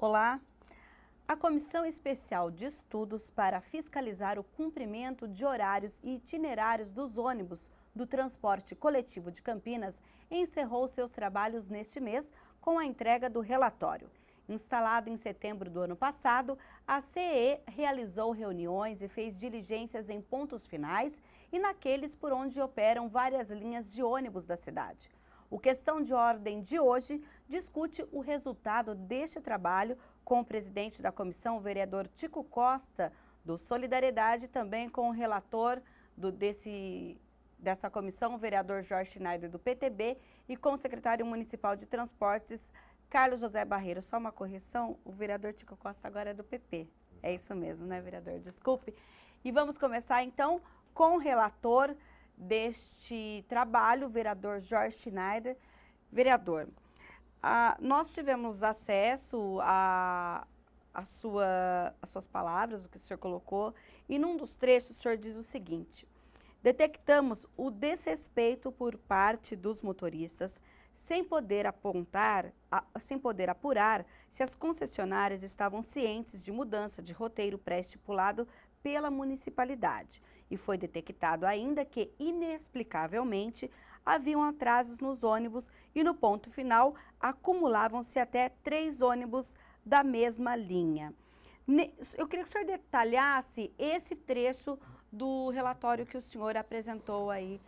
Olá! A Comissão Especial de Estudos para fiscalizar o cumprimento de horários e itinerários dos ônibus do transporte coletivo de Campinas encerrou seus trabalhos neste mês com a entrega do relatório. Instalada em setembro do ano passado, a CE realizou reuniões e fez diligências em pontos finais e naqueles por onde operam várias linhas de ônibus da cidade. O Questão de Ordem de hoje discute o resultado deste trabalho com o presidente da comissão, o vereador Tico Costa, do Solidariedade, também com o relator dessa comissão, o vereador Jorge Schneider, do PTB, e com o secretário municipal de transportes, Carlos José Barreiro. Só uma correção, o vereador Tico Costa agora é do PP. É isso mesmo, né, vereador? Desculpe. E vamos começar, então, com o relator deste trabalho, o vereador Jorge Schneider. Vereador, nós tivemos acesso às suas palavras, o que o senhor colocou, e num dos trechos o senhor diz o seguinte: detectamos o desrespeito por parte dos motoristas, sem poder apurar se as concessionárias estavam cientes de mudança de roteiro pré-estipulado pela municipalidade. E foi detectado ainda que, inexplicavelmente, haviam atrasos nos ônibus e no ponto final acumulavam-se até 3 ônibus da mesma linha. Eu queria que o senhor detalhasse esse trecho do relatório que o senhor apresentou aí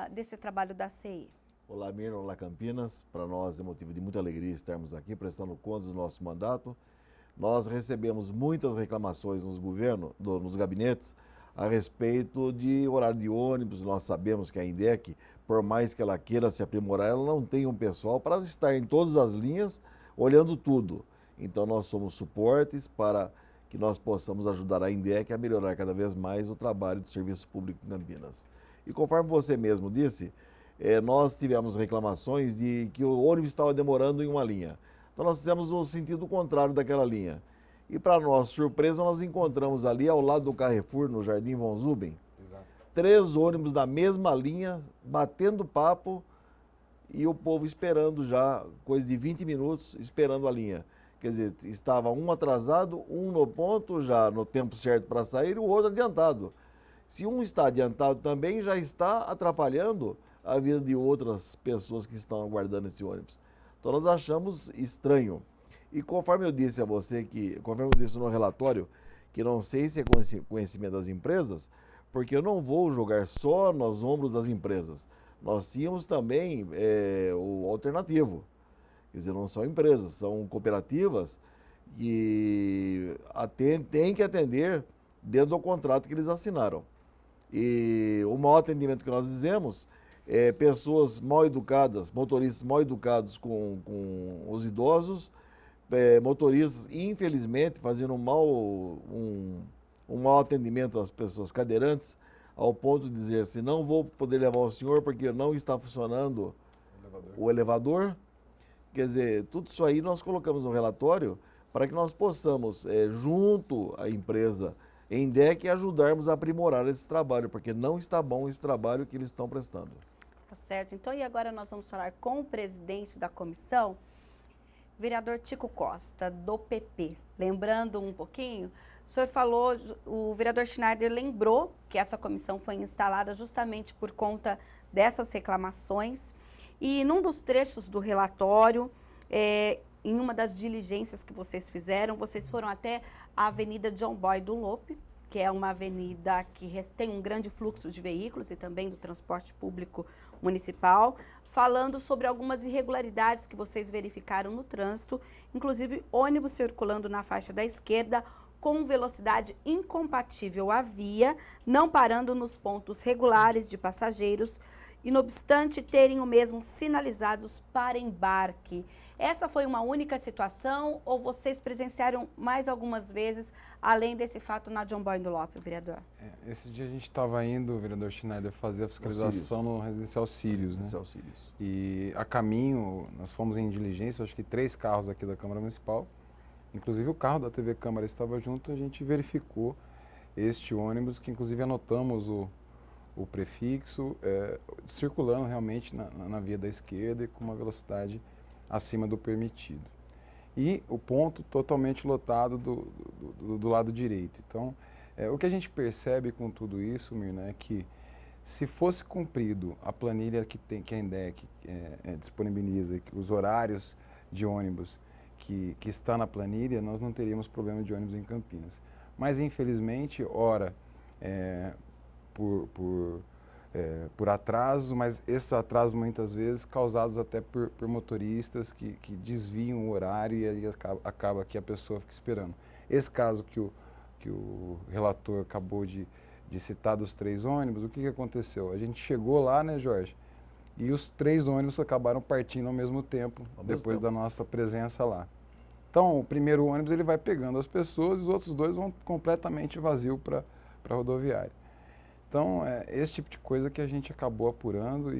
desse trabalho da CI. Olá, Mirna, olá, Campinas. Para nós é motivo de muita alegria estarmos aqui prestando contas do nosso mandato. Nós recebemos muitas reclamações nos gabinetes a respeito de horário de ônibus. Nós sabemos que a INDEC, por mais que ela queira se aprimorar, ela não tem um pessoal para estar em todas as linhas olhando tudo. Então nós somos suportes para que nós possamos ajudar a INDEC a melhorar cada vez mais o trabalho do serviço público em Campinas. E conforme você mesmo disse, nós tivemos reclamações de que o ônibus estava demorando em uma linha. Então nós fizemos o sentido contrário daquela linha. E para nossa surpresa, nós encontramos ali ao lado do Carrefour, no Jardim Von Zuben, 3 ônibus da mesma linha, batendo papo, e o povo esperando já, coisa de 20 minutos, esperando a linha. Quer dizer, estava um atrasado, um no ponto, já no tempo certo para sair, e o outro adiantado. Se um está adiantado também, já está atrapalhando a vida de outras pessoas que estão aguardando esse ônibus. Então nós achamos estranho. E conforme eu disse a você, conforme eu disse no relatório, que não sei se é conhecimento das empresas, porque eu não vou jogar só nos ombros das empresas. Nós tínhamos também o alternativo. Quer dizer, não são empresas, são cooperativas que têm que atender dentro do contrato que eles assinaram. E o mau atendimento que nós fizemos pessoas mal educadas, motoristas mal educados com os idosos, motoristas, infelizmente, fazendo um mau atendimento às pessoas cadeirantes, ao ponto de dizer assim: não vou poder levar o senhor porque não está funcionando o elevador. Quer dizer, tudo isso aí nós colocamos no relatório para que nós possamos, junto à empresa INDEC, ajudarmos a aprimorar esse trabalho, porque não está bom esse trabalho que eles estão prestando. Tá certo. Então, e agora nós vamos falar com o presidente da comissão, vereador Tico Costa, do PP. Lembrando um pouquinho, o senhor falou, o vereador Schneider lembrou que essa comissão foi instalada justamente por conta dessas reclamações. E num dos trechos do relatório, em uma das diligências que vocês fizeram, vocês foram até a Avenida John Boy Dunlop, que é uma avenida que tem um grande fluxo de veículos e também do transporte público municipal, falando sobre algumas irregularidades que vocês verificaram no trânsito, inclusive ônibus circulando na faixa da esquerda com velocidade incompatível à via, não parando nos pontos regulares de passageiros e, não obstante, terem o mesmo sinalizados para embarque. Essa foi uma única situação ou vocês presenciaram mais algumas vezes, além desse fato, na John Boy Dunlop, vereador? Esse dia a gente estava indo, vereador Schneider, fazer a fiscalização no Residencial Sírios. Residencial Sírios. E a caminho, nós fomos em diligência, acho que 3 carros aqui da Câmara Municipal, inclusive o carro da TV Câmara estava junto, a gente verificou este ônibus, que inclusive anotamos o prefixo, circulando realmente na via da esquerda e com uma velocidade acima do permitido. e o ponto totalmente lotado do lado direito. Então, o que a gente percebe com tudo isso, Mirna, é que se fosse cumprido a planilha que a INDEC disponibiliza, os horários de ônibus que está na planilha, nós não teríamos problema de ônibus em Campinas. Mas, infelizmente, ora, por atrasos, mas esses atrasos muitas vezes causados até por motoristas que desviam o horário e aí acaba que a pessoa fica esperando. Esse caso que o relator acabou de citar dos 3 ônibus, o que aconteceu? A gente chegou lá, né, Jorge? E os 3 ônibus acabaram partindo ao mesmo tempo, depois da nossa presença lá. Então, o primeiro ônibus ele vai pegando as pessoas e os outros 2 vão completamente vazios para a rodoviária. Então, esse tipo de coisa que a gente acabou apurando,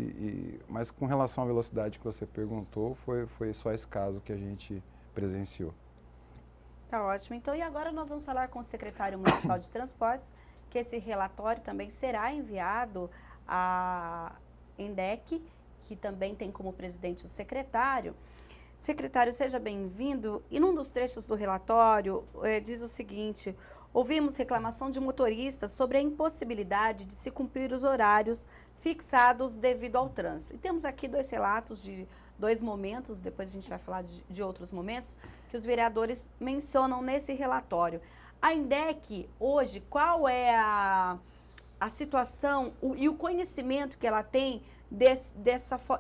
mas com relação à velocidade que você perguntou, foi só esse caso que a gente presenciou. Tá ótimo. Então, e agora nós vamos falar com o secretário municipal de transportes, que esse relatório também será enviado à INDEC, que também tem como presidente o secretário. Secretário, seja bem-vindo. E num dos trechos do relatório, diz o seguinte: ouvimos reclamação de motoristas sobre a impossibilidade de se cumprir os horários fixados devido ao trânsito. E temos aqui 2 relatos de 2 momentos, depois a gente vai falar de outros momentos, que os vereadores mencionam nesse relatório. A INDEC, hoje, qual é a situação e o conhecimento que ela tem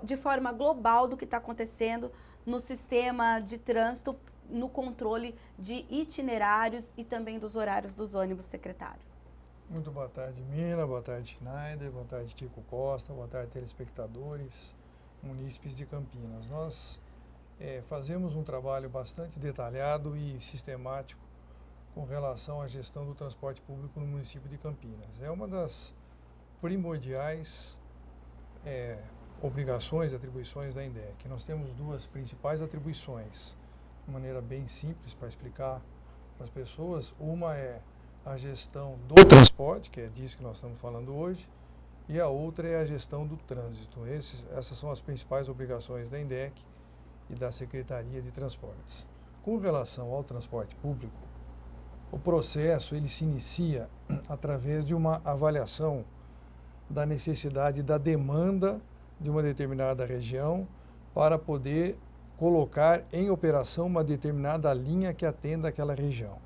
de forma global do que está acontecendo no sistema de trânsito, no controle de itinerários e também dos horários dos ônibus, secretário? Muito boa tarde, Mina, boa tarde, Schneider, boa tarde, Tico Costa, boa tarde, telespectadores, munícipes de Campinas. Nós fazemos um trabalho bastante detalhado e sistemático com relação à gestão do transporte público no município de Campinas. É uma das primordiais obrigações, atribuições da INDEC. Nós temos 2 principais atribuições, de maneira bem simples para explicar para as pessoas. Uma é a gestão do transporte, que é disso que nós estamos falando hoje, e a outra é a gestão do trânsito. Essas são as principais obrigações da INDEC e da Secretaria de Transportes. Com relação ao transporte público, o processo ele se inicia através de uma avaliação da necessidade da demanda de uma determinada região para poder colocar em operação uma determinada linha que atenda aquela região.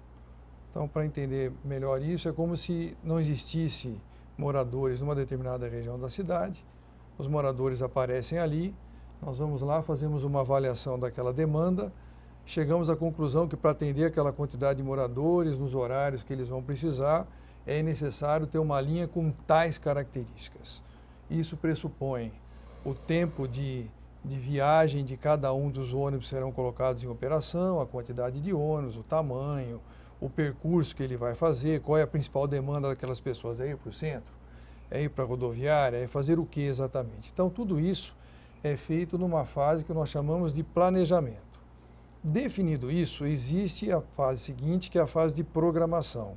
Então, para entender melhor isso, é como se não existisse moradores numa determinada região da cidade, os moradores aparecem ali, nós vamos lá, fazemos uma avaliação daquela demanda, chegamos à conclusão que para atender aquela quantidade de moradores, nos horários que eles vão precisar, é necessário ter uma linha com tais características. Isso pressupõe o tempo de viagem de cada um dos ônibus que serão colocados em operação, a quantidade de ônibus, o tamanho, o percurso que ele vai fazer, qual é a principal demanda daquelas pessoas, é ir para o centro, é ir para a rodoviária, é fazer o que exatamente. Então, tudo isso é feito numa fase que nós chamamos de planejamento. Definido isso, existe a fase seguinte, que é a fase de programação.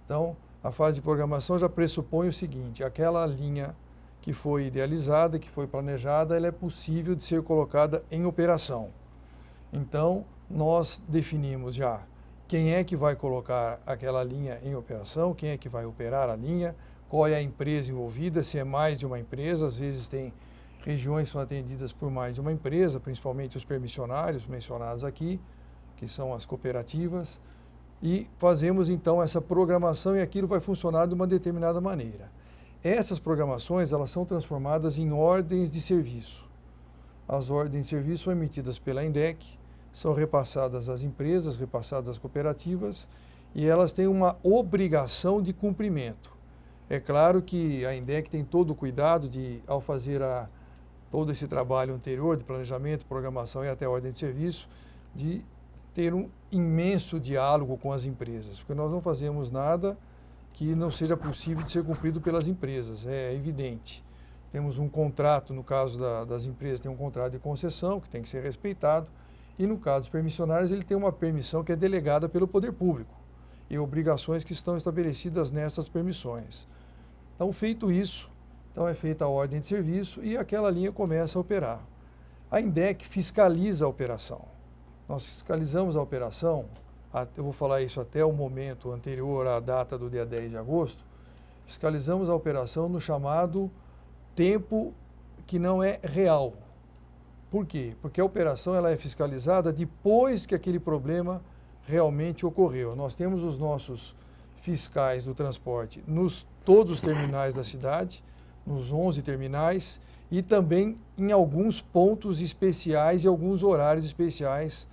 Então, a fase de programação já pressupõe o seguinte: aquela linha que foi idealizada, que foi planejada, ela é possível de ser colocada em operação. Então, nós definimos já quem é que vai colocar aquela linha em operação, quem é que vai operar a linha, qual é a empresa envolvida, se é mais de uma empresa. Às vezes tem regiões que são atendidas por mais de uma empresa, principalmente os permissionários mencionados aqui, que são as cooperativas, e fazemos então essa programação e aquilo vai funcionar de uma determinada maneira. Essas programações, elas são transformadas em ordens de serviço. As ordens de serviço são emitidas pela INDEC, são repassadas às empresas, repassadas às cooperativas, e elas têm uma obrigação de cumprimento. É claro que a INDEC tem todo o cuidado de, ao fazer todo esse trabalho anterior de planejamento, programação e até ordem de serviço, de ter um imenso diálogo com as empresas, porque nós não fazemos nada que não seja possível de ser cumprido pelas empresas, é evidente. Temos um contrato, no caso das empresas, tem um contrato de concessão que tem que ser respeitado, e no caso dos permissionários, ele tem uma permissão que é delegada pelo poder público e obrigações que estão estabelecidas nessas permissões. Então, feito isso, então é feita a ordem de serviço e aquela linha começa a operar. A INDEC fiscaliza a operação. Nós fiscalizamos a operação, eu vou falar isso até o momento anterior à data do dia 10 de agosto, fiscalizamos a operação no chamado tempo que não é real. Por quê? Porque a operação ela é fiscalizada depois que aquele problema realmente ocorreu. Nós temos os nossos fiscais do transporte nos todos os terminais da cidade, nos 11 terminais, e também em alguns pontos especiais e alguns horários especiais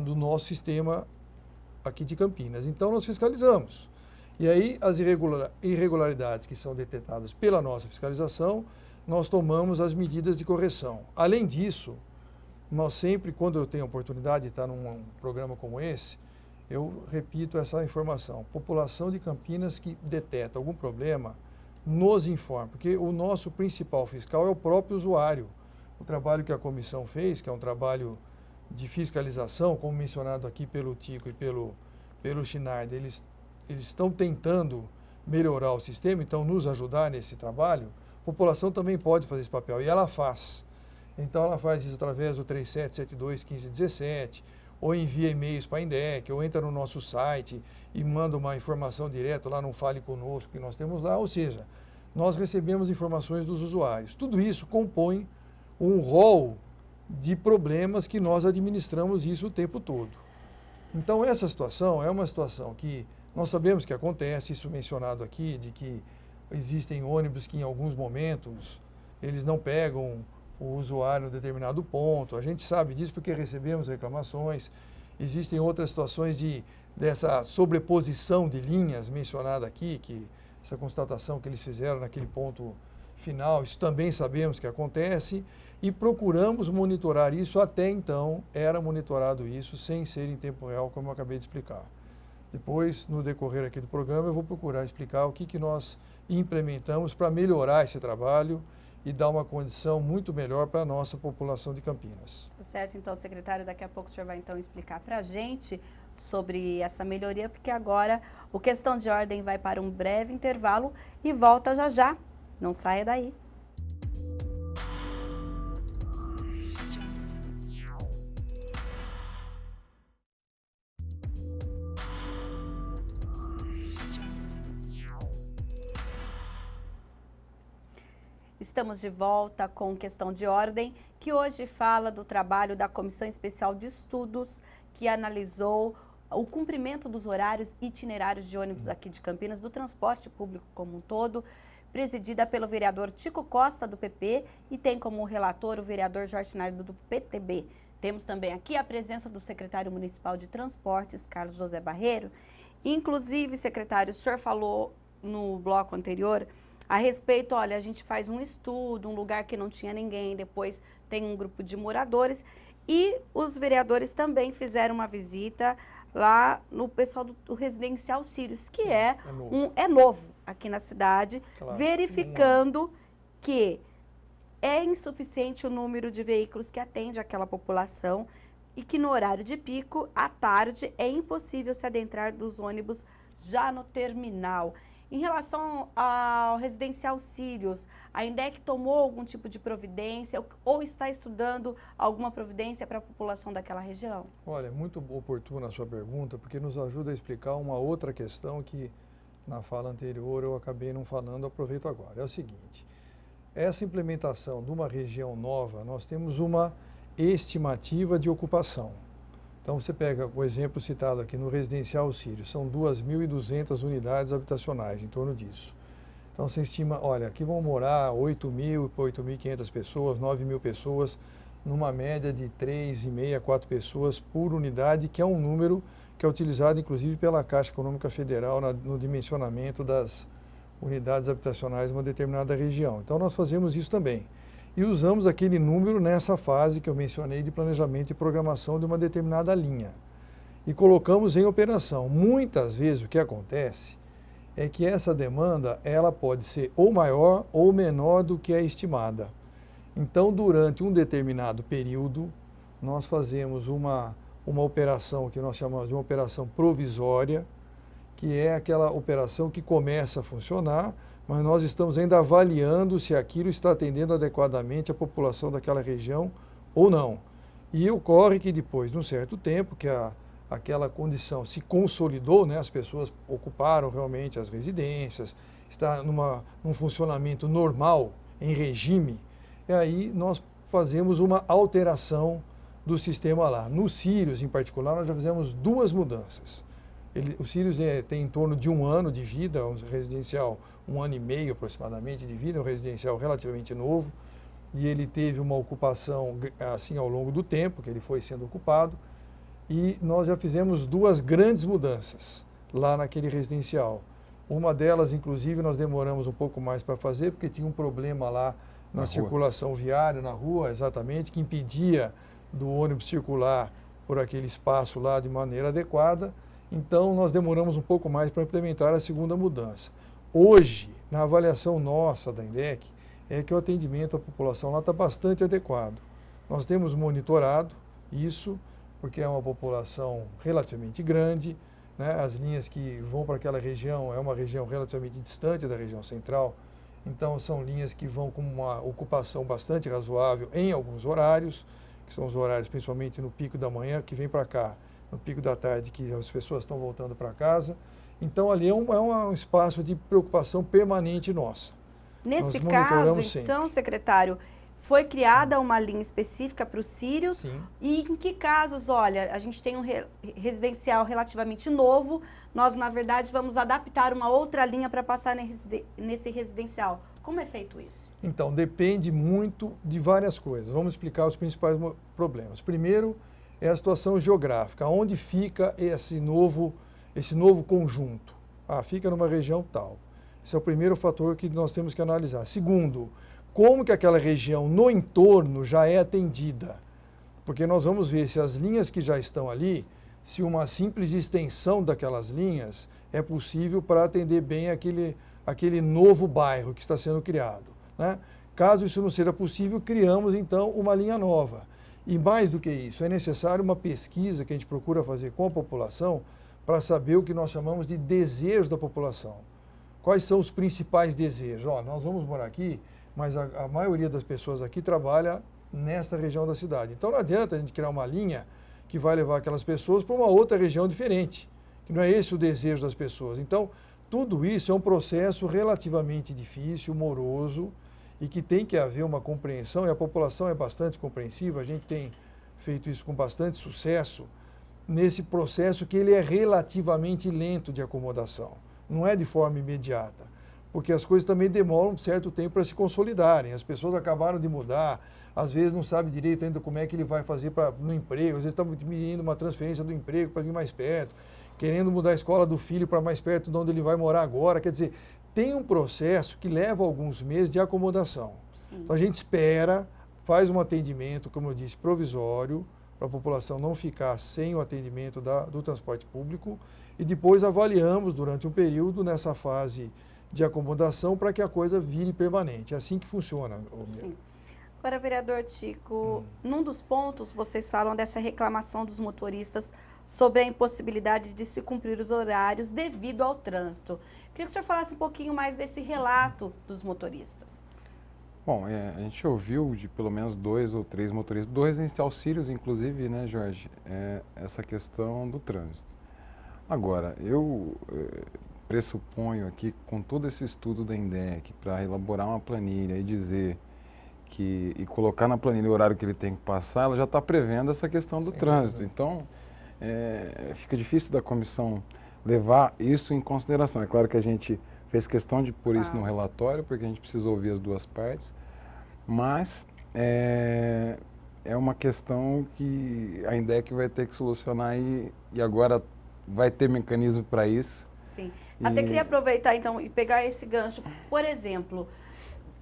do nosso sistema aqui de Campinas. Então, nós fiscalizamos. E aí, as irregularidades que são detectadas pela nossa fiscalização, nós tomamos as medidas de correção. Além disso, nós sempre, quando eu tenho a oportunidade de estar num programa como esse, eu repito essa informação. População de Campinas que detecta algum problema, nos informa, porque o nosso principal fiscal é o próprio usuário. O trabalho que a comissão fez, que é um trabalho de fiscalização, como mencionado aqui pelo Tico e pelo Schneider, eles estão tentando melhorar o sistema, então nos ajudar nesse trabalho. A população também pode fazer esse papel, e ela faz. Então ela faz isso através do 3772-1517, ou envia e-mails para a INDEC, ou entra no nosso site e manda uma informação direto lá no Fale Conosco que nós temos lá, ou seja, nós recebemos informações dos usuários. Tudo isso compõe um rol de problemas que nós administramos isso o tempo todo. Então essa situação é uma situação que nós sabemos que acontece, isso mencionado aqui, de que existem ônibus que em alguns momentos eles não pegam o usuário em um determinado ponto. A gente sabe disso porque recebemos reclamações. Existem outras situações dessa sobreposição de linhas mencionada aqui, que essa constatação que eles fizeram naquele ponto final, isso também sabemos que acontece e procuramos monitorar isso. Até então era monitorado isso sem ser em tempo real, como eu acabei de explicar. Depois, no decorrer aqui do programa, eu vou procurar explicar o que nós implementamos para melhorar esse trabalho e dar uma condição muito melhor para a nossa população de Campinas. Certo, então, secretário, daqui a pouco o senhor vai então explicar para a gente sobre essa melhoria, porque agora o Questão de Ordem vai para um breve intervalo e volta já já. Não saia daí. Estamos de volta com Questão de Ordem, que hoje fala do trabalho da Comissão Especial de Estudos, que analisou o cumprimento dos horários e itinerários de ônibus aqui de Campinas, do transporte público como um todo, presidida pelo vereador Tico Costa, do PP, e tem como relator o vereador Jorge Schneider, do PTB. Temos também aqui a presença do secretário municipal de Transportes, Carlos José Barreiro. Inclusive, secretário, o senhor falou no bloco anterior a respeito, olha, a gente faz um estudo, um lugar que não tinha ninguém, depois tem um grupo de moradores, e os vereadores também fizeram uma visita lá no pessoal do Residencial Sirius, que é novo aqui na cidade, claro, verificando que é insuficiente o número de veículos que atende aquela população e que no horário de pico, à tarde, é impossível se adentrar dos ônibus já no terminal. Em relação ao Residencial Sirius, a INDEC tomou algum tipo de providência ou está estudando alguma providência para a população daquela região? Olha, muito oportuna a sua pergunta, porque nos ajuda a explicar uma outra questão que na fala anterior eu acabei não falando, aproveito agora. É o seguinte, essa implementação de uma região nova, nós temos uma estimativa de ocupação. Então, você pega o exemplo citado aqui no Residencial Sirius, são 2.200 unidades habitacionais, em torno disso. Então, você estima, olha, aqui vão morar 8.000, 8.500 pessoas, 9.000 pessoas, numa média de 3,5 a 4 pessoas por unidade, que é um número que é utilizado, inclusive, pela Caixa Econômica Federal no dimensionamento das unidades habitacionais de uma determinada região. Então, nós fazemos isso também. E usamos aquele número nessa fase que eu mencionei de planejamento e programação de uma determinada linha. E colocamos em operação. Muitas vezes o que acontece é que essa demanda ela pode ser ou maior ou menor do que a estimada. Então, durante um determinado período, nós fazemos uma operação que nós chamamos de uma operação provisória, que é aquela operação que começa a funcionar, mas nós estamos ainda avaliando se aquilo está atendendo adequadamente a população daquela região ou não. E ocorre que depois de um certo tempo, que aquela condição se consolidou, né, as pessoas ocuparam realmente as residências, está num funcionamento normal, em regime, e aí nós fazemos uma alteração do sistema lá. No Sirius, em particular, nós já fizemos 2 mudanças. O Sirius tem em torno de 1 ano de vida, um residencial 1 ano e meio aproximadamente de vida, um residencial relativamente novo, e ele teve uma ocupação assim ao longo do tempo, que ele foi sendo ocupado, e nós já fizemos 2 grandes mudanças lá naquele residencial. Uma delas, inclusive, nós demoramos um pouco mais para fazer, porque tinha um problema lá na circulação viária, na rua, exatamente, que impedia do ônibus circular por aquele espaço lá de maneira adequada. Então, nós demoramos um pouco mais para implementar a segunda mudança. Hoje, na avaliação nossa da INDEC, é que o atendimento à população lá está bastante adequado. Nós temos monitorado isso, porque é uma população relativamente grande, né? As linhas que vão para aquela região é uma região relativamente distante da região central, então são linhas que vão com uma ocupação bastante razoável em alguns horários, que são os horários principalmente no pico da manhã, que vem para cá, no pico da tarde, que as pessoas estão voltando para casa. Então ali é um espaço de preocupação permanente nossa. Nesse caso, então, secretário, foi criada uma linha específica para os Sírios? Sim. E em que casos, olha, a gente tem um residencial relativamente novo, nós, na verdade, vamos adaptar uma outra linha para passar nesse residencial. Como é feito isso? Então, depende muito de várias coisas. Vamos explicar os principais problemas. Primeiro é a situação geográfica. Onde fica esse novo conjunto? Fica numa região tal. Esse é o primeiro fator que nós temos que analisar. Segundo, como que aquela região no entorno já é atendida? Porque nós vamos ver se as linhas que já estão ali, se uma simples extensão daquelas linhas é possível para atender bem aquele novo bairro que está sendo criado, né? Caso isso não seja possível, criamos então uma linha nova. E mais do que isso, é necessário uma pesquisa que a gente procura fazer com a população para saber o que nós chamamos de desejo da população. Quais são os principais desejos? Nós vamos morar aqui, mas a maioria das pessoas aqui trabalha nesta região da cidade. Então não adianta a gente criar uma linha que vai levar aquelas pessoas para uma outra região diferente, que não é esse o desejo das pessoas. Então, tudo isso é um processo relativamente difícil, moroso, e que tem que haver uma compreensão, e a população é bastante compreensiva, a gente tem feito isso com bastante sucesso, nesse processo que ele é relativamente lento de acomodação, não é de forma imediata. Porque as coisas também demoram um certo tempo para se consolidarem. As pessoas acabaram de mudar, às vezes não sabe direito ainda como é que ele vai fazer no emprego, às vezes está pedindo uma transferência do emprego para vir mais perto, querendo mudar a escola do filho para mais perto de onde ele vai morar agora. Quer dizer, tem um processo que leva alguns meses de acomodação. Sim. Então a gente espera, faz um atendimento, como eu disse, provisório, para a população não ficar sem o atendimento do transporte público, e depois avaliamos durante um período nessa fase de acomodação para que a coisa vire permanente. É assim que funciona. Sim. Agora, vereador Tico, num dos pontos vocês falam dessa reclamação dos motoristas sobre a impossibilidade de se cumprir os horários devido ao trânsito. Queria que o senhor falasse um pouquinho mais desse relato dos motoristas. Bom, a gente ouviu de pelo menos 2 ou 3 motoristas, do residencial Sírios, inclusive, né, Jorge, essa questão do trânsito. Agora, eu pressuponho aqui, com todo esse estudo da INDEC, para elaborar uma planilha e dizer e colocar na planilha o horário que ele tem que passar, ela já está prevendo essa questão do trânsito. Então, fica difícil da comissão levar isso em consideração. É claro que a gente fez questão de pôr isso no relatório, porque a gente precisa ouvir as duas partes, mas é uma questão que a INDEC vai ter que solucionar e agora vai ter mecanismo para isso. Sim. Até queria aproveitar, então, e pegar esse gancho. Por exemplo,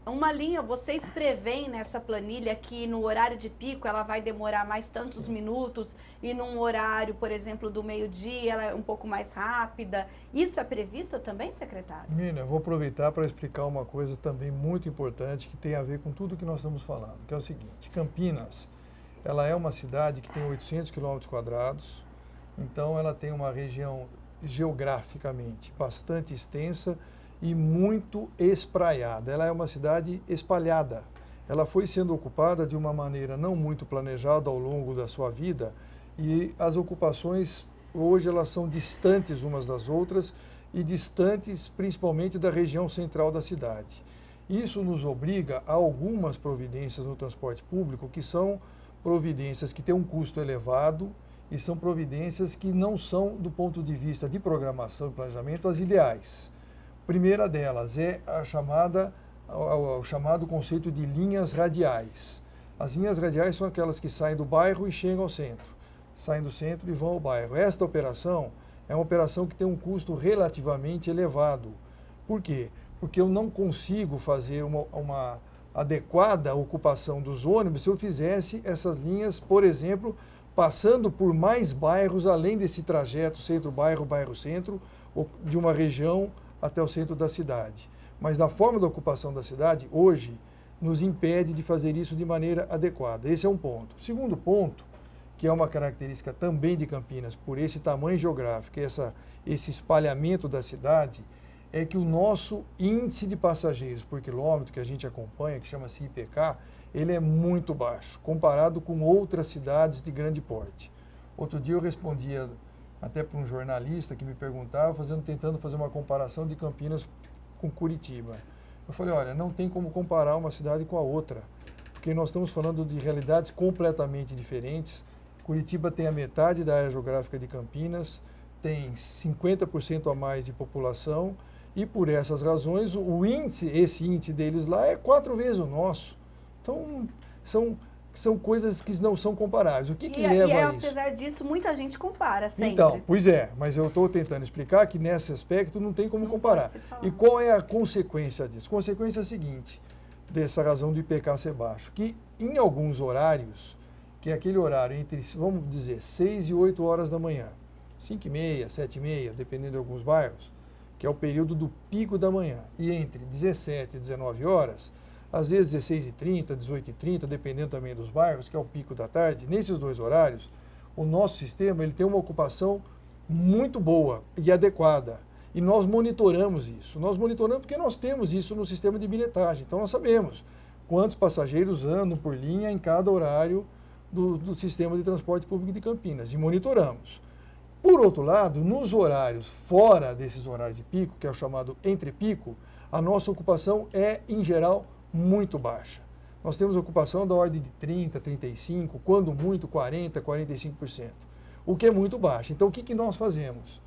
uma linha, vocês preveem nessa planilha que no horário de pico ela vai demorar mais tantos minutos e num horário, por exemplo, do meio-dia, ela é um pouco mais rápida. Isso é previsto também, secretário? Mina, eu vou aproveitar para explicar uma coisa também muito importante que tem a ver com tudo que nós estamos falando, que é o seguinte: Campinas, ela é uma cidade que tem 800 km², então ela tem uma região geograficamente bastante extensa e muito espraiada. Ela é uma cidade espalhada. ela foi sendo ocupada de uma maneira não muito planejada ao longo da sua vida, e as ocupações hoje elas são distantes umas das outras e distantes principalmente da região central da cidade. Isso nos obriga a algumas providências no transporte público que são providências que têm um custo elevado e são providências que não são, do ponto de vista de programação e planejamento, as ideais. A primeira delas é o chamado conceito de linhas radiais. As linhas radiais são aquelas que saem do bairro e chegam ao centro, saem do centro e vão ao bairro. Esta operação é uma operação que tem um custo relativamente elevado. Por quê? Porque eu não consigo fazer uma adequada ocupação dos ônibus se eu fizesse essas linhas, por exemplo, passando por mais bairros, além desse trajeto centro-bairro, bairro-centro, de uma região até o centro da cidade. Mas na forma da ocupação da cidade, hoje, nos impede de fazer isso de maneira adequada. Esse é um ponto. O segundo ponto, que é uma característica também de Campinas, por esse tamanho geográfico, esse espalhamento da cidade, é que o nosso índice de passageiros por quilômetro que a gente acompanha, que chama-se IPK, ele é muito baixo, comparado com outras cidades de grande porte. Outro dia eu respondia até para um jornalista que me perguntava, tentando fazer uma comparação de Campinas com Curitiba. Eu falei, olha, não tem como comparar uma cidade com a outra, porque nós estamos falando de realidades completamente diferentes. Curitiba tem a metade da área geográfica de Campinas, tem 50% a mais de população, e por essas razões esse índice deles lá é 4 vezes o nosso. Então, são coisas que não são comparáveis. O que leva a isso? Apesar disso, muita gente compara sempre. Então, pois é, mas eu estou tentando explicar que nesse aspecto não tem como comparar. E qual é a consequência disso? A consequência é a seguinte, dessa razão do IPK ser baixo, que em alguns horários, que é aquele horário entre, vamos dizer, 6 e 8 horas da manhã, 5h30, 7h30, dependendo de alguns bairros, que é o período do pico da manhã, e entre 17 e 19 horas, às vezes 16h30, 18h30, dependendo também dos bairros, que é o pico da tarde, nesses dois horários, o nosso sistema ele tem uma ocupação muito boa e adequada. E nós monitoramos isso. Nós monitoramos porque nós temos isso no sistema de bilhetagem. Então nós sabemos quantos passageiros andam por linha em cada horário do sistema de transporte público de Campinas, e monitoramos. Por outro lado, nos horários fora desses horários de pico, que é o chamado entrepico, a nossa ocupação é, em geral, muito baixa. Nós temos ocupação da ordem de 30%, 35%, quando muito 40%, 45%, o que é muito baixo. Então, o que nós fazemos?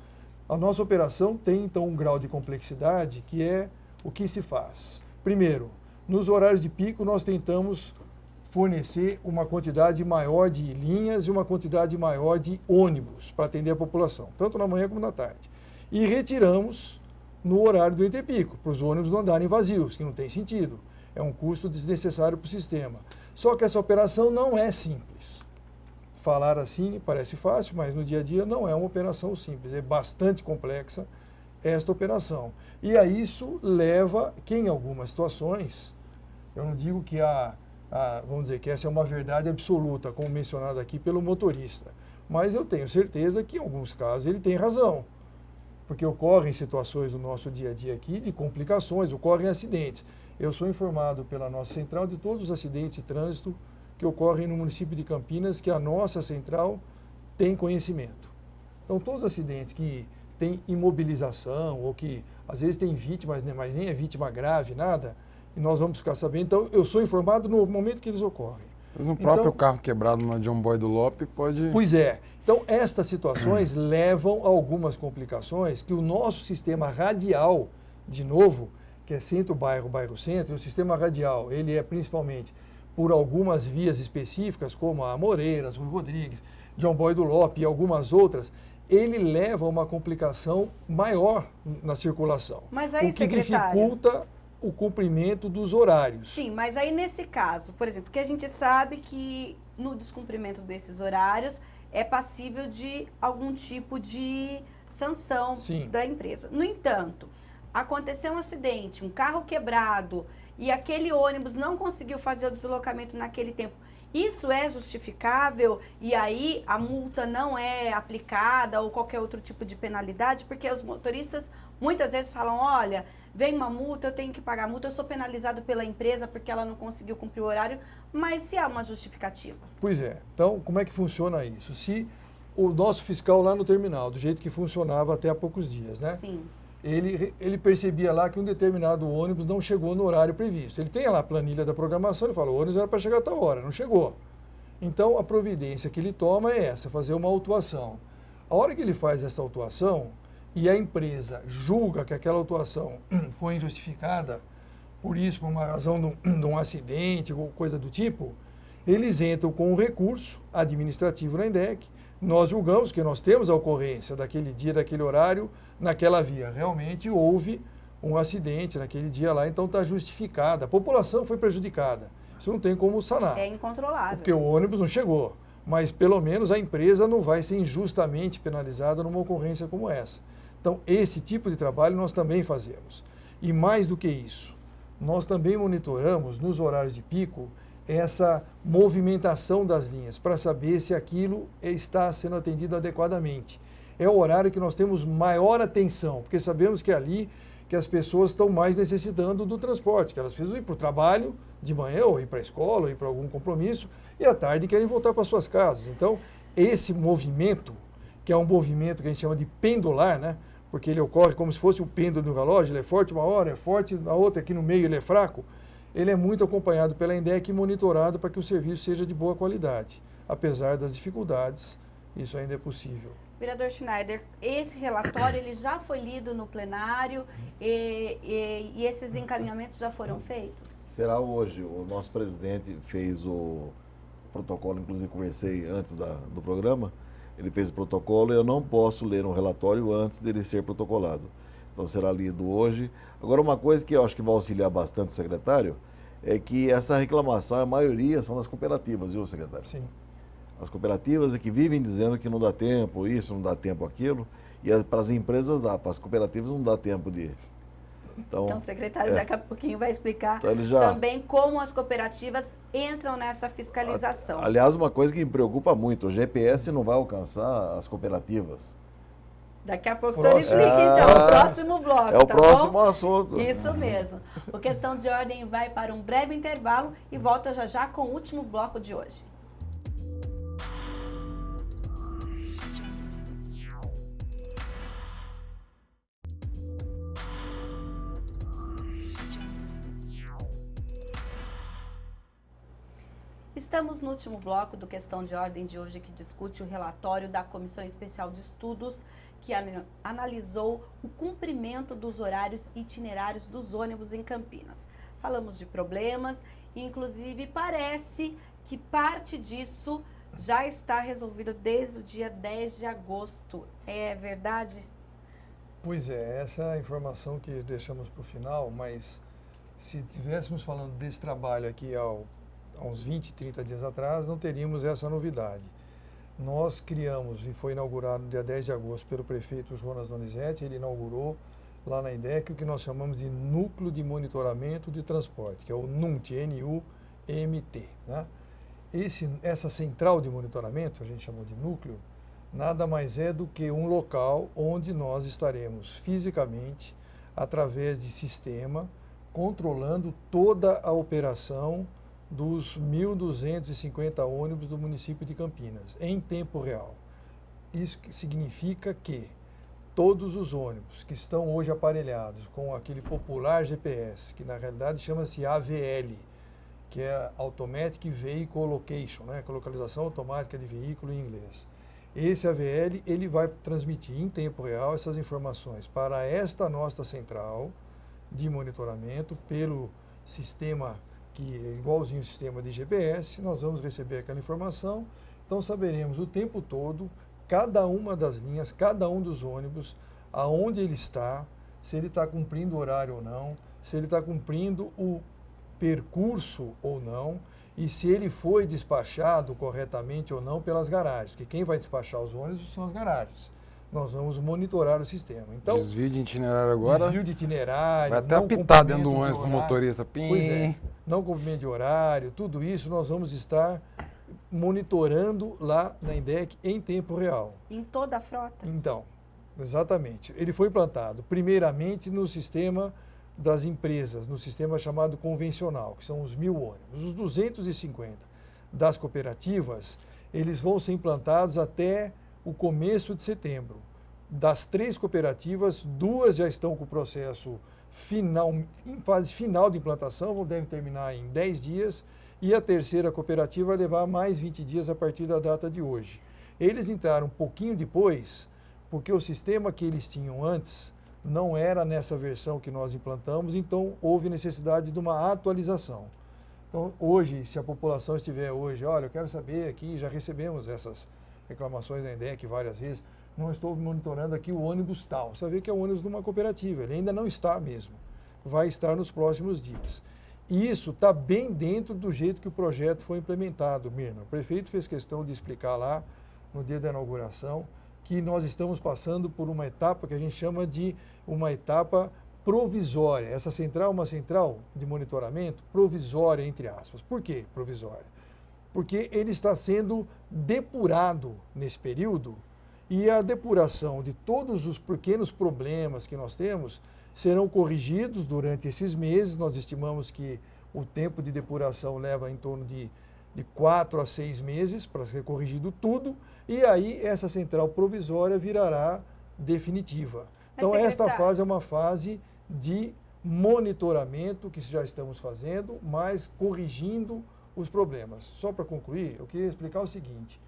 A nossa operação tem, então, um grau de complexidade que é o que se faz. Primeiro, nos horários de pico, nós tentamos fornecer uma quantidade maior de linhas e uma quantidade maior de ônibus para atender a população, tanto na manhã como na tarde. E retiramos no horário do entrepico, para os ônibus não andarem vazios, que não tem sentido. É um custo desnecessário para o sistema. Só que essa operação não é simples. Falar assim parece fácil, mas no dia a dia não é uma operação simples, é bastante complexa esta operação. E a isso leva que em algumas situações, eu não digo que vamos dizer que essa é uma verdade absoluta, como mencionado aqui pelo motorista. Mas eu tenho certeza que, em alguns casos, ele tem razão. Porque ocorrem situações no nosso dia a dia aqui de complicações, ocorrem acidentes. Eu sou informado pela nossa central de todos os acidentes de trânsito que ocorrem no município de Campinas, que a nossa central tem conhecimento. Então, todos os acidentes que têm imobilização ou que, às vezes, tem vítimas, mas nem é vítima grave, nada, e nós vamos ficar sabendo. Então, eu sou informado no momento que eles ocorrem. Mas no próprio carro quebrado na John Boy do Lope pode... Pois é. Então, estas situações levam a algumas complicações que o nosso sistema radial, de novo, que é centro-bairro, bairro-centro, e o sistema radial, ele é principalmente por algumas vias específicas, como a Amoreiras, Rui Rodrigues, John Boy do Lope e algumas outras, ele leva a uma complicação maior na circulação. Mas aí, o que secretário, dificulta o cumprimento dos horários. Sim, mas aí nesse caso, por exemplo, porque a gente sabe que no descumprimento desses horários é passível de algum tipo de sanção da empresa. No entanto, aconteceu um acidente, um carro quebrado e aquele ônibus não conseguiu fazer o deslocamento naquele tempo Isso é justificável e aí a multa não é aplicada ou qualquer outro tipo de penalidade? Porque os motoristas muitas vezes falam, olha, vem uma multa, eu tenho que pagar a multa, eu sou penalizado pela empresa porque ela não conseguiu cumprir o horário, mas se há uma justificativa? Pois é. Então, como é que funciona isso? Se o nosso fiscal lá no terminal, do jeito que funcionava até há poucos dias, né? Sim. Ele percebia lá que um determinado ônibus não chegou no horário previsto. Ele tem lá a planilha da programação, ele fala, o ônibus era para chegar a tal hora, não chegou. Então, a providência que ele toma é essa, fazer uma autuação. A hora que ele faz essa autuação e a empresa julga que aquela autuação foi injustificada, por isso, por uma razão de um acidente ou coisa do tipo, eles entram com um recurso administrativo na INDEC. Nós julgamos que nós temos a ocorrência daquele dia, daquele horário, naquela via. Realmente houve um acidente naquele dia lá, então está justificada. A população foi prejudicada. Isso não tem como sanar. É incontrolável. Porque o ônibus não chegou. Mas pelo menos a empresa não vai ser injustamente penalizada numa ocorrência como essa. Então, esse tipo de trabalho nós também fazemos. E mais do que isso, nós também monitoramos nos horários de pico essa movimentação das linhas para saber se aquilo está sendo atendido adequadamente. É o horário que nós temos maior atenção, porque sabemos que é ali que as pessoas estão mais necessitando do transporte, que elas precisam ir para o trabalho de manhã, ou ir para a escola, ou ir para algum compromisso, e à tarde querem voltar para suas casas. Então, esse movimento, que é um movimento que a gente chama de pendular, né? Porque ele ocorre como se fosse o pêndulo do relógio, ele é forte uma hora, é forte na outra, aqui no meio ele é fraco, ele é muito acompanhado pela INDEC e monitorado para que o serviço seja de boa qualidade. Apesar das dificuldades, isso ainda é possível. Vereador Schneider, esse relatório ele já foi lido no plenário e esses encaminhamentos já foram feitos? Será hoje. O nosso presidente fez o protocolo, inclusive conversei antes do programa, ele fez o protocolo e eu não posso ler um relatório antes dele ser protocolado. Então será lido hoje. Agora, uma coisa que eu acho que vai auxiliar bastante o secretário é que essa reclamação, a maioria são das cooperativas, viu, secretário? Sim. As cooperativas é que vivem dizendo que não dá tempo isso, não dá tempo aquilo, e para as empresas dá, para as cooperativas não dá tempo de... Então o secretário daqui a pouquinho vai explicar então, também como as cooperativas entram nessa fiscalização. Aliás, uma coisa que me preocupa muito, o GPS não vai alcançar as cooperativas. Daqui a pouco o senhor explica, então, o próximo bloco, é o tá próximo bom? assunto. Isso mesmo. O Questão de Ordem vai para um breve intervalo e volta já já com o último bloco de hoje. Estamos no último bloco do Questão de Ordem de hoje, que discute o relatório da Comissão Especial de Estudos, que analisou o cumprimento dos horários itinerários dos ônibus em Campinas. Falamos de problemas e, inclusive, parece que parte disso já está resolvido desde o dia 10 de agosto. É verdade? Pois é, essa é a informação que deixamos para o final, mas se estivéssemos falando desse trabalho aqui há uns 20, 30 dias atrás, não teríamos essa novidade. Nós criamos, e foi inaugurado no dia 10 de agosto pelo prefeito Jonas Donizete, ele inaugurou lá na INDEC o que nós chamamos de Núcleo de Monitoramento de Transporte, que é o NUMT, N-U-M-T. Né? Essa central de monitoramento, a gente chamou de núcleo, nada mais é do que um local onde nós estaremos fisicamente, através de sistema, controlando toda a operação dos 1.250 ônibus do município de Campinas, em tempo real. Isso significa que todos os ônibus que estão hoje aparelhados com aquele popular GPS, que na realidade chama-se AVL, que é Automatic Vehicle Location, né, que é localização automática de veículo em inglês. Esse AVL, ele vai transmitir em tempo real essas informações para esta nossa central de monitoramento pelo sistema que é igualzinho o sistema de GPS, nós vamos receber aquela informação, então saberemos o tempo todo, cada uma das linhas, cada um dos ônibus, aonde ele está, se ele está cumprindo o horário ou não, se ele está cumprindo o percurso ou não, e se ele foi despachado corretamente ou não pelas garagens, porque quem vai despachar os ônibus são as garagens. Nós vamos monitorar o sistema. Então, desvio de itinerário agora. Desvio de itinerário. Vai até apitar dentro do ônibus para o motorista. Pois é. não cumprimento de horário, tudo isso nós vamos estar monitorando lá na INDEC em tempo real. Em toda a frota? Então, exatamente. Ele foi implantado primeiramente no sistema das empresas, no sistema chamado convencional, que são os 1.000 ônibus. Os 250 das cooperativas, eles vão ser implantados até o começo de setembro. Das 3 cooperativas, 2 já estão com o processo final, em fase final de implantação, devem terminar em 10 dias, e a terceira cooperativa vai levar mais 20 dias a partir da data de hoje. Eles entraram um pouquinho depois, porque o sistema que eles tinham antes não era nessa versão que nós implantamos, então houve necessidade de uma atualização. Então, hoje, se a população estiver hoje, olha, eu quero saber aqui, já recebemos essas reclamações da INDEC várias vezes, não estou monitorando aqui o ônibus tal. Você vê que é o ônibus de uma cooperativa, ele ainda não está mesmo, vai estar nos próximos dias. E isso está bem dentro do jeito que o projeto foi implementado, Mirna. O prefeito fez questão de explicar lá, no dia da inauguração, que nós estamos passando por uma etapa que a gente chama de uma etapa provisória. Essa central é uma central de monitoramento provisória, entre aspas. Por que provisória? Porque ele está sendo depurado nesse período e a depuração de todos os pequenos problemas que nós temos serão corrigidos durante esses meses. Nós estimamos que o tempo de depuração leva em torno de 4 a 6 meses para ser corrigido tudo, e aí essa central provisória virará definitiva. Então, esta fase é uma fase de monitoramento que já estamos fazendo, mas corrigindo os problemas. Só para concluir, eu queria explicar o seguinte: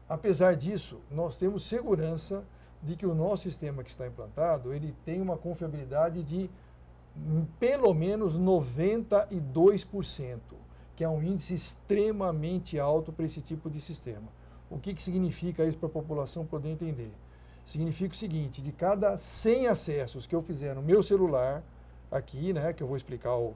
apesar disso, nós temos segurança de que o nosso sistema que está implantado, ele tem uma confiabilidade de pelo menos 92%, que é um índice extremamente alto para esse tipo de sistema. O que significa isso para a população poder entender? Significa o seguinte: de cada 100 acessos que eu fizer no meu celular, aqui, né, que eu vou explicar o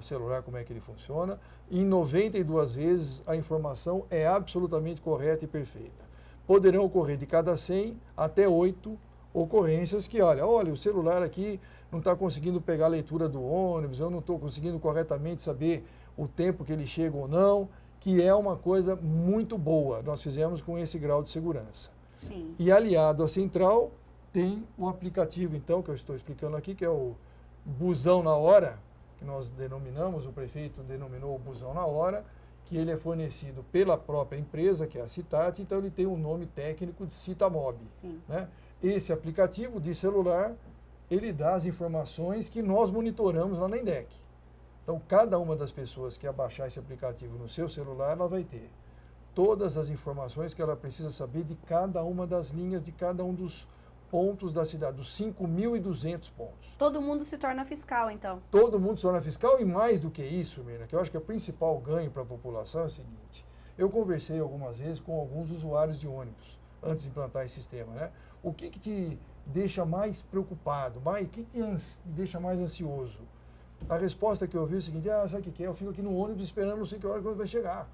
celular como é que ele funciona, em 92 vezes a informação é absolutamente correta e perfeita. Poderão ocorrer de cada 100 até 8 ocorrências que, olha, o celular aqui não está conseguindo pegar a leitura do ônibus, eu não estou conseguindo corretamente saber o tempo que ele chega ou não, que é uma coisa muito boa. Nós fizemos com esse grau de segurança. Sim. E aliado à central, tem o aplicativo, então, que eu estou explicando aqui, que é o Busão na Hora, que nós denominamos, o prefeito denominou o Busão na Hora, que ele é fornecido pela própria empresa, que é a Citat, então ele tem um nome técnico de Citamob. Sim. Né? Esse aplicativo de celular, ele dá as informações que nós monitoramos lá na INDEC. Então, cada uma das pessoas que abaixar esse aplicativo no seu celular, ela vai ter todas as informações que ela precisa saber de cada uma das linhas, de cada um dos pontos da cidade, dos 5.200 pontos. Todo mundo se torna fiscal, então? Todo mundo se torna fiscal, e mais do que isso, Mirna, que eu acho que o principal ganho para a população é o seguinte: eu conversei algumas vezes com alguns usuários de ônibus, antes de implantar esse sistema, né? O que te deixa mais preocupado, o que te deixa mais ansioso? A resposta que eu ouvi é o seguinte: sabe o que é? Eu fico aqui no ônibus esperando não sei que hora que vai chegar.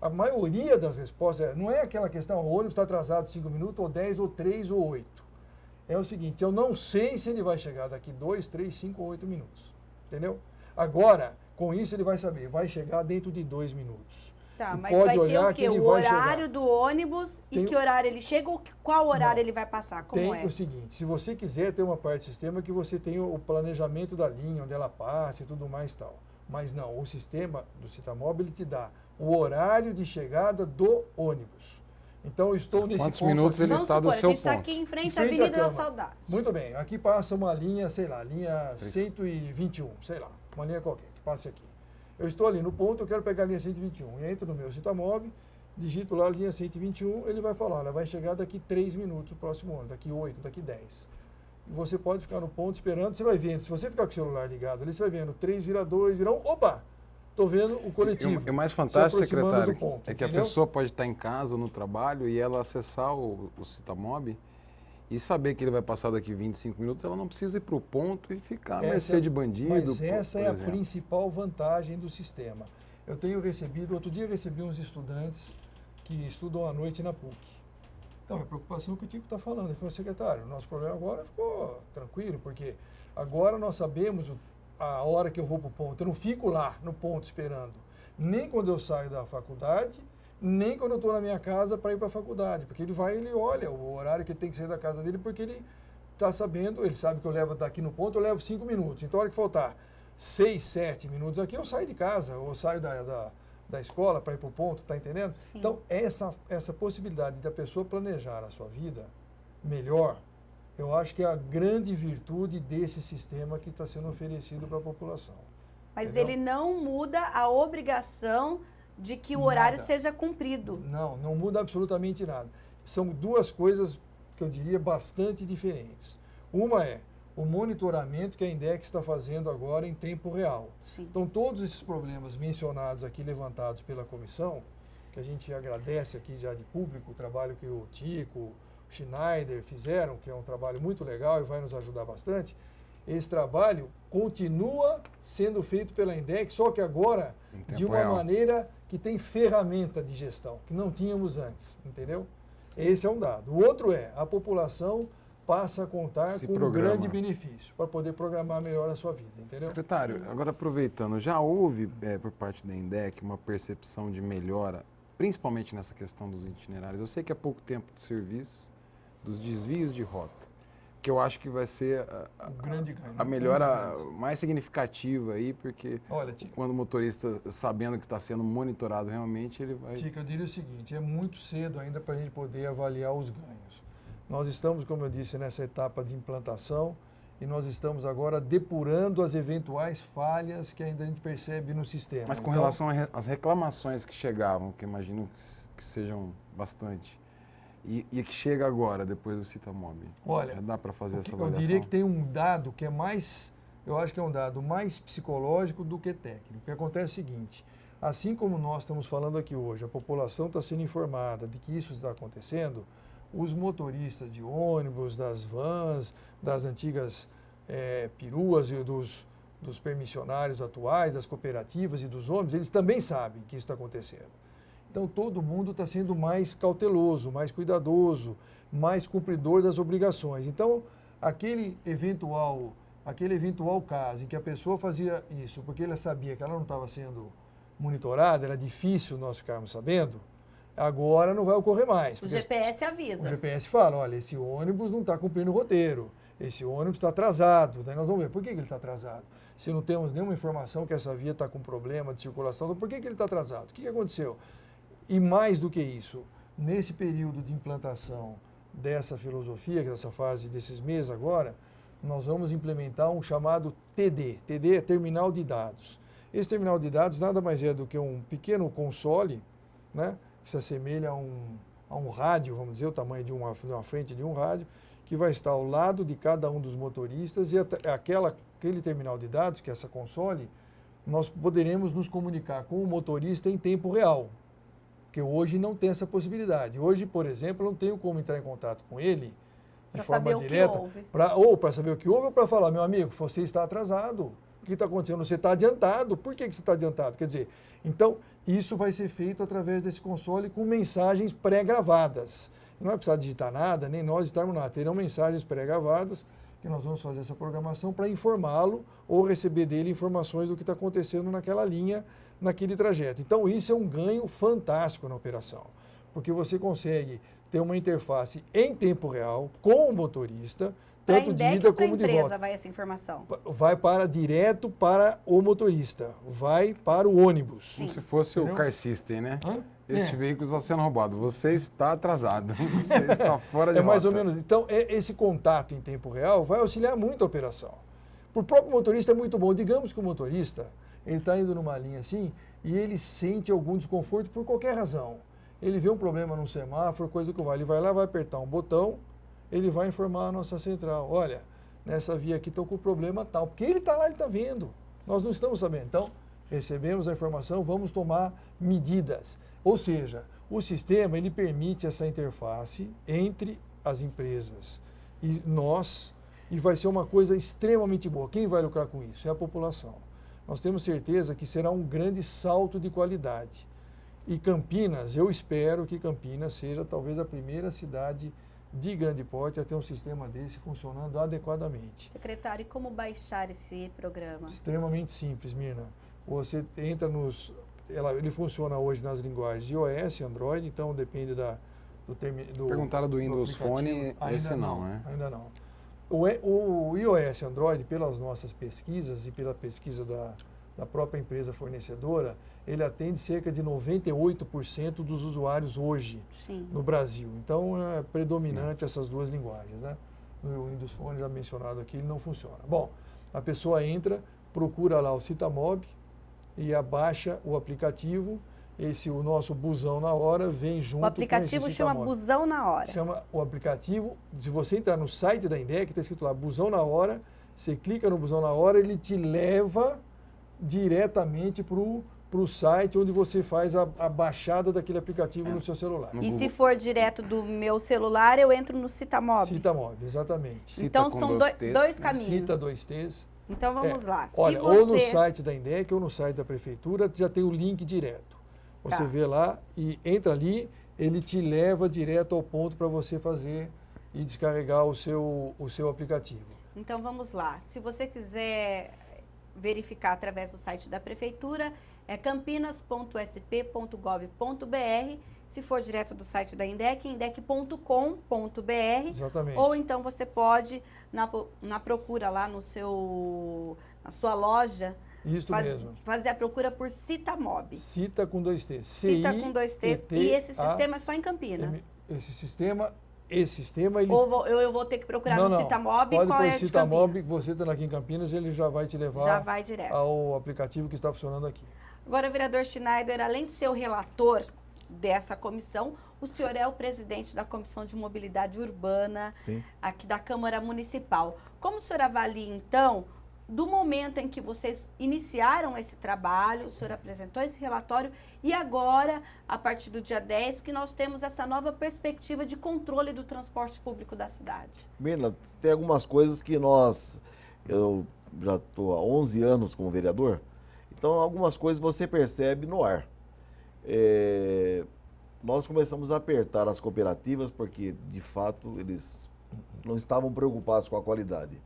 A maioria das respostas não é aquela questão, o ônibus está atrasado 5 minutos, ou 10, ou 3, ou 8. É o seguinte: eu não sei se ele vai chegar daqui 2, 3, 5 ou 8 minutos. Entendeu? Agora, com isso ele vai saber, vai chegar dentro de 2 minutos. Tá, e mas pode vai ter olhar o quê? que ele O vai horário chegar. do ônibus e que horário ele chega ou qual horário ele vai passar? Como Tem é? o seguinte: se você quiser ter uma parte do sistema que você tem o planejamento da linha, onde ela passa e tudo mais e tal. Mas não, o sistema do Citamob, ele te dá o horário de chegada do ônibus. Então, eu estou nesse Quantos ponto minutos aqui. ele Vamos está do supor, a seu gente está ponto? aqui em frente Em à frente à Avenida da Câmara. Saudade. Muito bem, aqui passa uma linha, sei lá, linha 121, sei lá, uma linha qualquer, que passe aqui. Eu estou ali no ponto, eu quero pegar a linha 121. Eu entro no meu Citamob, digito lá a linha 121, ele vai falar, ela vai chegar daqui 3 minutos o próximo ano, daqui 8, daqui 10. E você pode ficar no ponto esperando, você vai vendo, se você ficar com o celular ligado ali, você vai vendo 3 vira 2, vira 1, opa! Estou vendo o coletivo. E o mais fantástico, se aproximando secretário, do ponto, é que a entendeu? pessoa pode estar em casa ou no trabalho e ela acessar o Citamob e saber que ele vai passar daqui 25 minutos, ela não precisa ir para o ponto e ficar à mercê de bandido. Mas essa por é a exemplo. principal vantagem do sistema. Eu tenho recebido, outro dia eu recebi uns estudantes que estudam à noite na PUC. Então, a preocupação que o Tico está falando, ele falou: secretário, o nosso problema agora ficou tranquilo, porque agora nós sabemos a hora que eu vou para o ponto. Eu não fico lá no ponto esperando. Nem quando eu saio da faculdade, nem quando eu estou na minha casa para ir para a faculdade. Porque ele olha o horário que ele tem que sair da casa dele, porque ele está sabendo, ele sabe que eu levo daqui no ponto, eu levo 5 minutos. Então, a hora que faltar 6, 7 minutos aqui, eu saio de casa, ou saio da escola para ir para o ponto, tá entendendo? Sim. Então, essa possibilidade da pessoa planejar a sua vida melhor, eu acho que é a grande virtude desse sistema que está sendo oferecido para a população. Mas entendeu? ele não muda a obrigação de que o horário seja cumprido. Não muda absolutamente nada. São duas coisas que eu diria bastante diferentes. Uma é o monitoramento que a INDEC está fazendo agora em tempo real. Sim. Então, todos esses problemas mencionados aqui, levantados pela comissão, que a gente agradece aqui já de público, o trabalho que o Tico, o Schneider fizeram, que é um trabalho muito legal e vai nos ajudar bastante, esse trabalho continua sendo feito pela INDEC, só que agora de uma maneira que tem ferramenta de gestão, que não tínhamos antes, entendeu? Sim. Esse é um dado. O outro é, a população passa a contar com um grande benefício para poder programar melhor a sua vida, entendeu? Secretário, Sim. agora aproveitando, já houve por parte da INDEC uma percepção de melhora, principalmente nessa questão dos itinerários? Eu sei que há pouco tempo de serviço, dos desvios de rota, que eu acho que vai ser a melhora mais significativa aí, porque olha, quando o motorista, sabendo que está sendo monitorado realmente, ele vai... Tica, eu diria o seguinte, é muito cedo ainda para a gente poder avaliar os ganhos. Nós estamos, como eu disse, nessa etapa de implantação e nós estamos agora depurando as eventuais falhas que ainda a gente percebe no sistema. Mas com relação às reclamações que chegavam, que imagino que sejam bastante, e que chega agora, depois do Citamob, olha, dá para fazer essa avaliação? Eu diria que tem um dado que é mais, eu acho que é um dado mais psicológico do que técnico. O que acontece é o seguinte, assim como nós estamos falando aqui hoje, a população está sendo informada de que isso está acontecendo, os motoristas de ônibus, das vans, das antigas peruas e dos permissionários atuais, das cooperativas e dos ônibus, eles também sabem que isso está acontecendo. Então, todo mundo está sendo mais cauteloso, mais cuidadoso, mais cumpridor das obrigações. Então, aquele eventual caso em que a pessoa fazia isso porque ela sabia que ela não estava sendo monitorada, era difícil nós ficarmos sabendo, agora não vai ocorrer mais. O GPS avisa. O GPS fala, olha, esse ônibus não está cumprindo o roteiro, esse ônibus está atrasado. Daí nós vamos ver, por que ele está atrasado? Se não temos nenhuma informação que essa via está com problema de circulação, então por que ele está atrasado? O que aconteceu? E mais do que isso, nesse período de implantação dessa filosofia, dessa fase desses meses agora, nós vamos implementar um chamado TD. TD é Terminal de Dados. Esse terminal de dados nada mais é do que um pequeno console, né, que se assemelha a um rádio, vamos dizer, o tamanho de uma frente de um rádio, que vai estar ao lado de cada um dos motoristas e aquele terminal de dados, que é essa console, nós poderemos nos comunicar com o motorista em tempo real. Porque hoje não tem essa possibilidade. Hoje, por exemplo, eu não tenho como entrar em contato com ele de forma direta, ou para saber o que houve, ou para falar, meu amigo, você está atrasado. O que está acontecendo? Você está adiantado. Por que você está adiantado? Quer dizer, então, isso vai ser feito através desse console com mensagens pré-gravadas. Não vai precisar digitar nada, nem nós digitarmos nada. Terão mensagens pré-gravadas que nós vamos fazer essa programação para informá-lo ou receber dele informações do que está acontecendo naquela linha, naquele trajeto. Então, isso é um ganho fantástico na operação, porque você consegue ter uma interface em tempo real com o motorista, tanto de ida como de volta. Para a empresa vai essa informação? Vai direto para o motorista, vai para o ônibus. Como se fosse o car system, né? Este veículo está sendo roubado, você está atrasado, você está fora de rota. Mais ou menos. Então, esse contato em tempo real vai auxiliar muito a operação. Para o próprio motorista é muito bom. Digamos que o motorista ele está indo numa linha assim e ele sente algum desconforto por qualquer razão. Ele vê um problema num semáforo, coisa que ele vai lá, vai apertar um botão, ele vai informar a nossa central. Olha, nessa via aqui estou com problema tal. Porque ele está lá, ele está vendo. Nós não estamos sabendo. Então, recebemos a informação, vamos tomar medidas. Ou seja, o sistema ele permite essa interface entre as empresas e nós, e vai ser uma coisa extremamente boa. Quem vai lucrar com isso? É a população. Nós temos certeza que será um grande salto de qualidade. E Campinas, eu espero que Campinas seja talvez a primeira cidade de grande porte a ter um sistema desse funcionando adequadamente. Secretário, e como baixar esse programa? Extremamente simples, Mirna. Você entra ele funciona hoje nas linguagens iOS, Android, então depende do Perguntaram do Windows Phone, esse não, né? Ainda não. O iOS Android, pelas nossas pesquisas e pela pesquisa da própria empresa fornecedora, ele atende cerca de 98% dos usuários hoje no Brasil. Então, é predominante essas duas linguagens, né? No Windows Phone, já mencionado aqui, ele não funciona. Bom, a pessoa entra, procura lá o Citamob e abaixa o aplicativo. O nosso Busão na Hora vem junto com esse Citamob. O aplicativo chama Busão na Hora. Chama o aplicativo, se você entrar no site da INDEC, está escrito lá Busão na Hora, você clica no Busão na Hora, ele te leva diretamente para o site onde você faz a baixada daquele aplicativo no seu celular. E se for direto do meu celular, eu entro no Citamob? Citamob, exatamente. Então são dois caminhos. Cita 2Ts. Então vamos lá. Olha, ou no site da INDEC ou no site da Prefeitura, já tem o link direto. Você vê lá e entra ali, ele te leva direto ao ponto para você fazer e descarregar o seu aplicativo. Então vamos lá. Se você quiser verificar através do site da Prefeitura, é campinas.sp.gov.br. Se for direto do site da INDEC, indec.com.br. Exatamente. Ou então você pode, na procura lá na sua loja, Isso mesmo. fazer a procura por Citamob. Cita com 2T. Cita com 2T. E esse sistema é só em Campinas. Esse sistema ele... Ou eu vou ter que procurar no Citamob, pode qual é o de Citamob, Campinas? você estando aqui em Campinas, ele já vai te levar direto ao aplicativo que está funcionando aqui. Agora, vereador Schneider, além de ser o relator dessa comissão, o senhor é o presidente da Comissão de Mobilidade Urbana aqui da Câmara Municipal. Como o senhor avalia, então, do momento em que vocês iniciaram esse trabalho, o senhor apresentou esse relatório e agora, a partir do dia 10, que nós temos essa nova perspectiva de controle do transporte público da cidade? Mirna, tem algumas coisas que eu já estou há 11 anos como vereador, então algumas coisas você percebe no ar. Nós começamos a apertar as cooperativas porque, de fato, eles não estavam preocupados com a qualidade.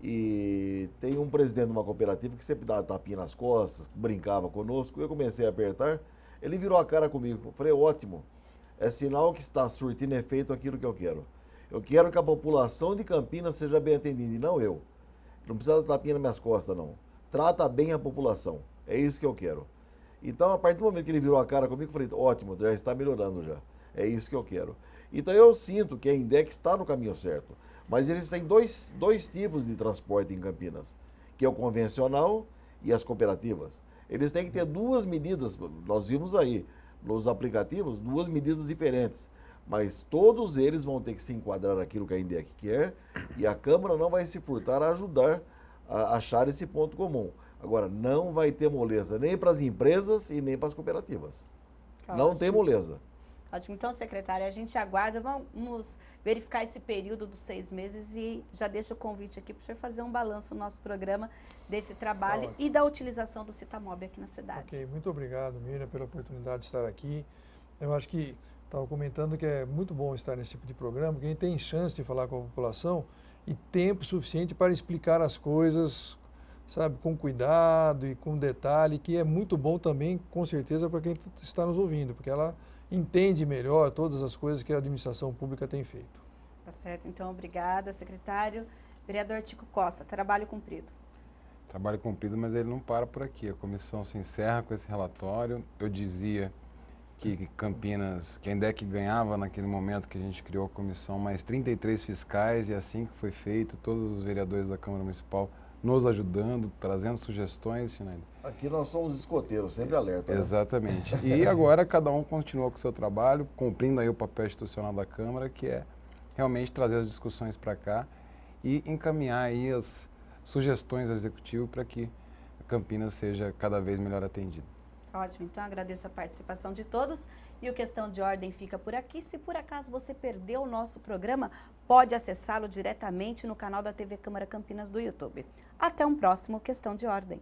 E tem um presidente de uma cooperativa que sempre dava tapinha nas costas, brincava conosco. Eu comecei a apertar, ele virou a cara comigo. Eu falei, ótimo, é sinal que está surtindo efeito aquilo que eu quero. Eu quero que a população de Campinas seja bem atendida, e não eu. Não precisa dar tapinha nas minhas costas, não. Trata bem a população, é isso que eu quero. Então, a partir do momento que ele virou a cara comigo, eu falei, ótimo, já está melhorando já. É isso que eu quero. Então, eu sinto que a INDEC está no caminho certo. Mas eles têm dois tipos de transporte em Campinas, que é o convencional e as cooperativas. Eles têm que ter duas medidas, nós vimos aí nos aplicativos, duas medidas diferentes. Mas todos eles vão ter que se enquadrar naquilo que a INDEC quer e a Câmara não vai se furtar a ajudar a achar esse ponto comum. Agora, não vai ter moleza nem para as empresas e nem para as cooperativas. Não tem moleza. Ótimo. Então, secretária, a gente aguarda, vamos verificar esse período dos 6 meses e já deixo o convite aqui para o senhor fazer um balanço no nosso programa desse trabalho e da utilização do Citamob aqui na cidade. Ok, muito obrigado, Miriam, pela oportunidade de estar aqui. Eu acho que estava comentando que é muito bom estar nesse tipo de programa, porque a gente tem chance de falar com a população e tempo suficiente para explicar as coisas, sabe, com cuidado e com detalhe, que é muito bom também, com certeza, para quem está nos ouvindo, porque ela entende melhor todas as coisas que a administração pública tem feito. Tá certo, então, obrigada, secretário. Vereador Tico Costa, trabalho cumprido. Trabalho cumprido, mas ele não para por aqui. A comissão se encerra com esse relatório. Eu dizia que Campinas, que a INDEC ganhava naquele momento que a gente criou a comissão, mais 33 fiscais, e assim que foi feito, todos os vereadores da Câmara Municipal nos ajudando, trazendo sugestões, Schneider. Aqui nós somos escoteiros, sempre alerta. Né? Exatamente. E agora cada um continua com o seu trabalho, cumprindo aí o papel institucional da Câmara, que é realmente trazer as discussões para cá e encaminhar aí as sugestões ao Executivo para que Campinas seja cada vez melhor atendida. Ótimo, então agradeço a participação de todos e o Questão de Ordem fica por aqui. Se por acaso você perdeu o nosso programa, pode acessá-lo diretamente no canal da TV Câmara Campinas do YouTube. Até um próximo Questão de Ordem.